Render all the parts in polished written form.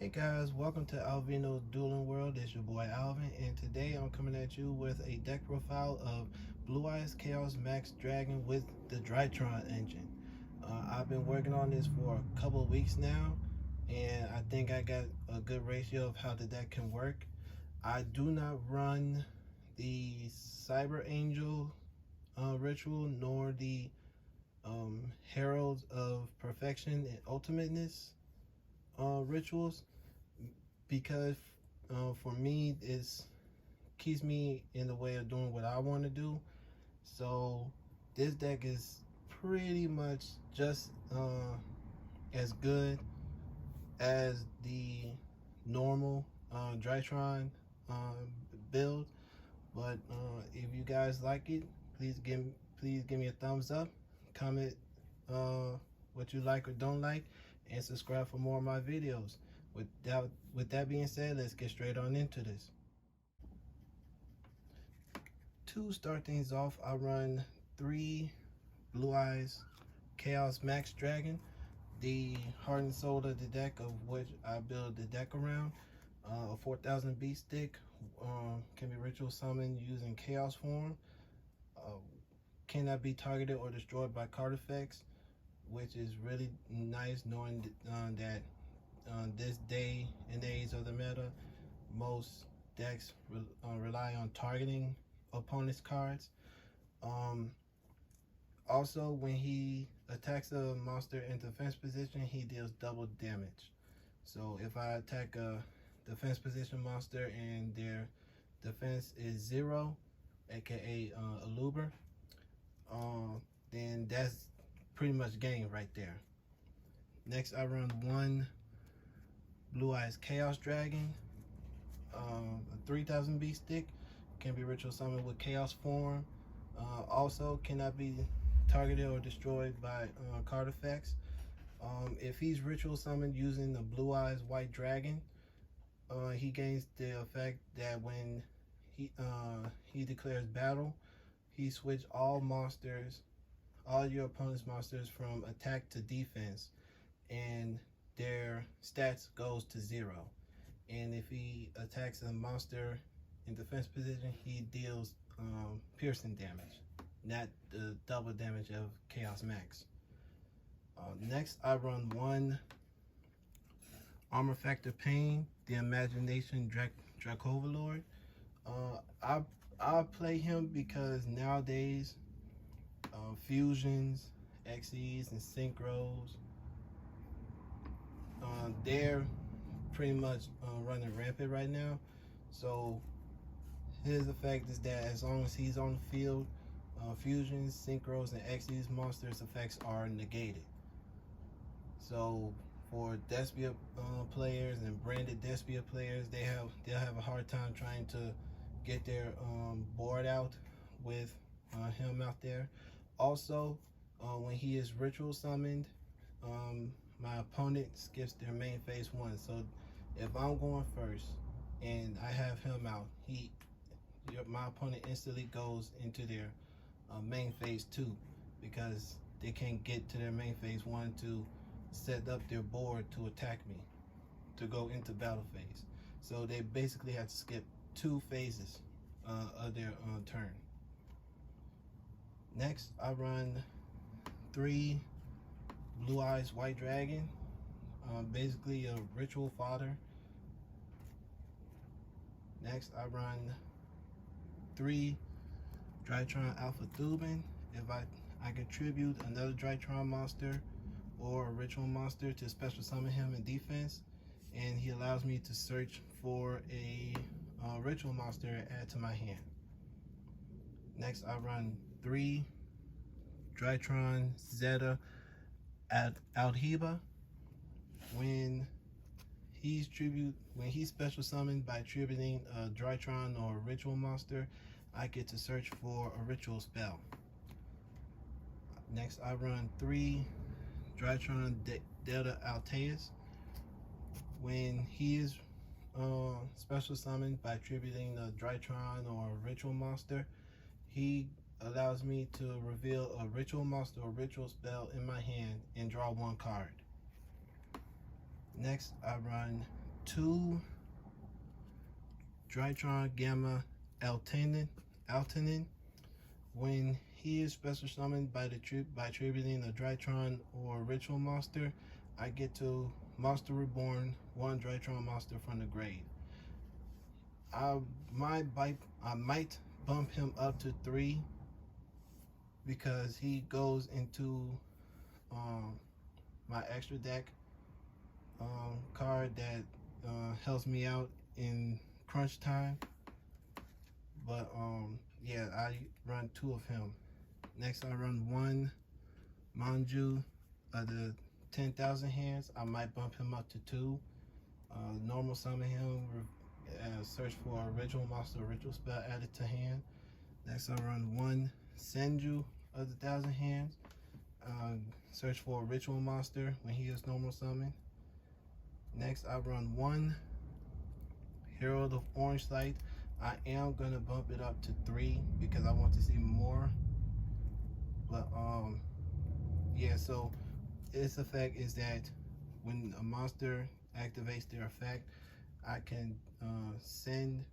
Hey guys, welcome to Alvino's Dueling World. It's your boy Alvin, and today I'm coming at you with a deck profile of Blue Eyes Chaos Max Dragon with the Drytron engine. I've been working on this for a couple of weeks now, and I think I got a good ratio of how the deck can work. I do not run the Cyber Angel ritual nor the Heralds of Perfection and Ultimateness rituals because for me it's keeps me in the way of doing what I want to do. So this deck is pretty much just as good as the normal Drytron build. But if you guys like it, please give me a thumbs up, comment what you like or don't like, and subscribe for more of my videos. With that being said, let's get straight on into this. To start things off, I run 3 Blue Eyes Chaos Max Dragon, the heart and soul of the deck of which I build the deck around. A 4000 beat stick can be ritual summoned using chaos form. Cannot be targeted or destroyed by card effects, which is really nice knowing that this day and age of the meta, most decks rely on targeting opponent's cards. Also, when he attacks a monster in defense position, he deals double damage. So if I attack a defense position monster and their defense is 0, aka a Luber, then that's pretty much game right there. Next, I run 1 Blue Eyes Chaos Dragon, a 3000 beat stick, can be ritual summoned with chaos form. Also cannot be targeted or destroyed by card effects. If he's ritual summoned using the Blue Eyes White Dragon, he gains the effect that when he declares battle, he switch all your opponent's monsters from attack to defense, and their stats goes to 0. And if he attacks a monster in defense position, he deals piercing damage, not the double damage of Chaos Max. Next, I run 1 Armor Factor Pain, the Imagination Dracovalord. I play him because nowadays fusions, XEs, and synchros, they're pretty much running rampant right now. So his effect is that as long as he's on the field, fusions, synchros, and XEs monsters effects are negated. So for Despia players and branded Despia players, they'll have a hard time trying to get their board out with him out there. Also, when he is ritual summoned, my opponent skips their main phase 1. So if I'm going first and I have him out, my opponent instantly goes into their main phase 2 because they can't get to their main phase 1 to set up their board to attack me, to go into battle phase. So they basically have to skip 2 phases of their turn. Next, I run 3 Blue Eyes White Dragon, basically a ritual fodder. Next, I run 3 Drytron Alpha Thubin. If I contribute another Drytron monster or a ritual monster to special summon him in defense, and he allows me to search for a ritual monster and add to my hand. Next, I run 3 Drytron Zeta Alhiba. When he's special summoned by attributing a Drytron or a ritual monster, I get to search for a ritual spell. Next, I run 3 Drytron Delta Alteus. When he is special summoned by attributing a Drytron or a ritual monster, he allows me to reveal a ritual monster or ritual spell in my hand and draw 1 card. Next, I run 2 Drytron Gamma Altanin. When he is special summoned by tributing a Drytron or Ritual Monster, I get to Monster Reborn 1 Drytron monster from the grave. I might bump him up to 3 because he goes into my extra deck card that helps me out in crunch time. But yeah, I run 2 of him. Next, I run 1 Manju of the 10,000 hands. I might bump him up to 2. Normal summon him. Search for a ritual monster or ritual spell added to hand. Next, I run 1 Senju of the 1,000 hands. Search for a ritual monster when he is normal summon. Next, I run 1 Herald of Orange Light. I am gonna bump it up to 3 because I want to see more. But yeah, so its effect is that when a monster activates their effect, I can send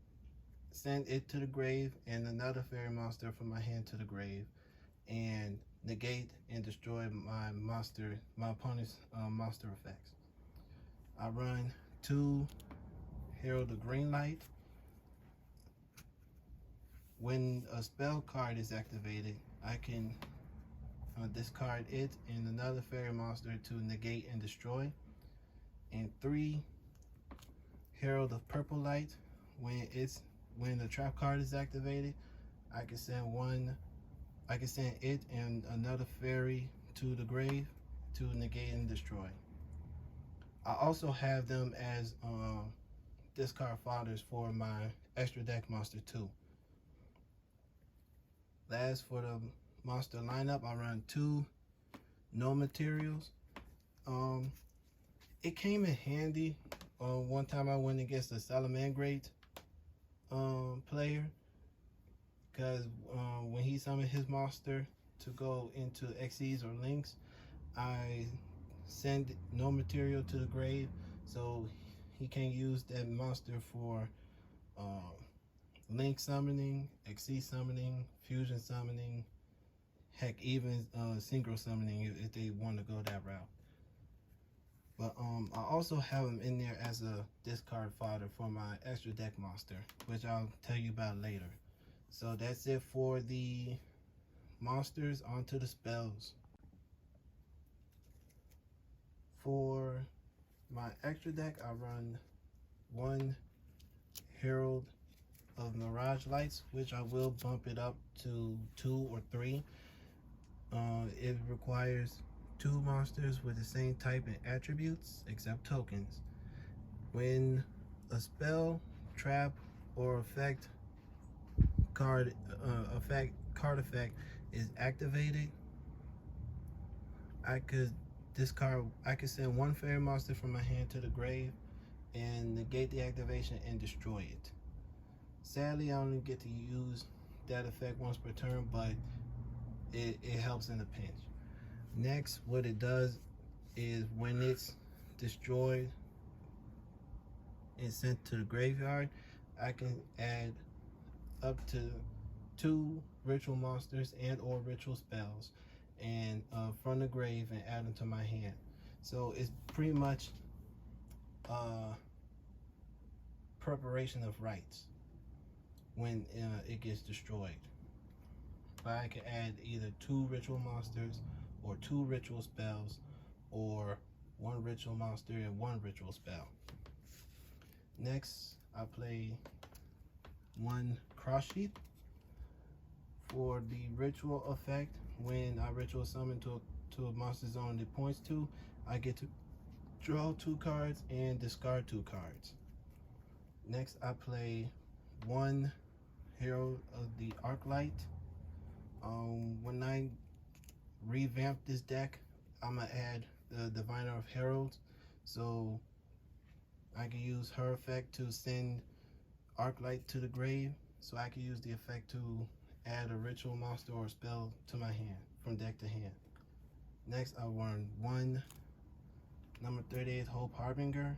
it to the grave and another fairy monster from my hand to the grave, and negate and destroy my opponent's monster effects. I run 2 Herald of Green Light. When a spell card is activated, I can discard it and another fairy monster to negate and destroy. And 3 Herald of Purple Light. When the trap card is activated, I can send it and another fairy to the grave to negate and destroy. I also have them as discard fodders for my extra deck monster too. Last, for the monster lineup, I run 2 no materials. It came in handy one time I went against a Salamangreat player, because when he summoned his monster to go into Xyz or Links, I send no material to the grave, so he can use that monster for Link summoning, Xyz summoning, fusion summoning, heck, even synchro summoning if they want to go that route. But I also have him in there as a discard fodder for my extra deck monster, which I'll tell you about later. So that's it for the monsters. Onto the spells. For my extra deck, I run 1 Herald of Mirage Lights, which I will bump it up to 2 or 3. It requires 2 monsters with the same type and attributes except tokens. When a spell, trap, or effect card effect is activated, I could send 1 fairy monster from my hand to the grave and negate the activation and destroy it. Sadly, I only get to use that effect once per turn, but it helps in a pinch. Next, what it does is when it's destroyed and sent to the graveyard, I can add up to 2 ritual monsters and or ritual spells and from the grave and add them to my hand. So it's pretty much preparation of rites when it gets destroyed. But I can add either 2 ritual monsters or 2 ritual spells, or 1 ritual monster and 1 ritual spell. Next, I play 1 Cross Sheep. For the ritual effect, when I ritual summon to a monster zone it points to, I get to draw 2 cards and discard 2 cards. Next, I play 1 Herald of the Arclight. When I revamp this deck, I'm gonna add the Diviner of Heralds, so I can use her effect to send Arclight to the grave, so I can use the effect to add a ritual monster or spell to my hand from deck to hand. Next, I run 1 number 38 Hope Harbinger,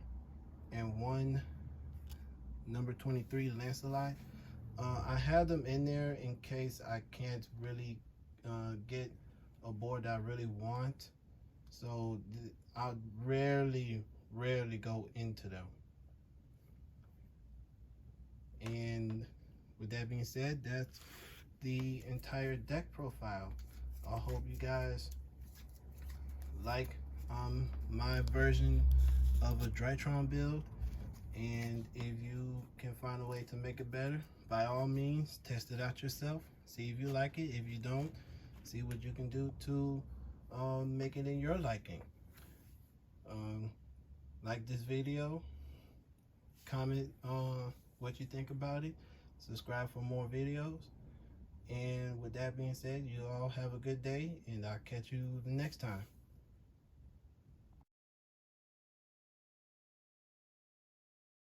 and one number 23 Lancelot. I have them in there in case I can't really get a board that I really want. So I rarely go into them. And with that being said, that's the entire deck profile. I hope you guys like my version of a Drytron build, and if you can find a way to make it better, by all means test it out yourself, see if you like it. If you don't, see what you can do to make it in your liking. Like this video, comment what you think about it, subscribe for more videos, and with that being said, you all have a good day, and I'll catch you the next time.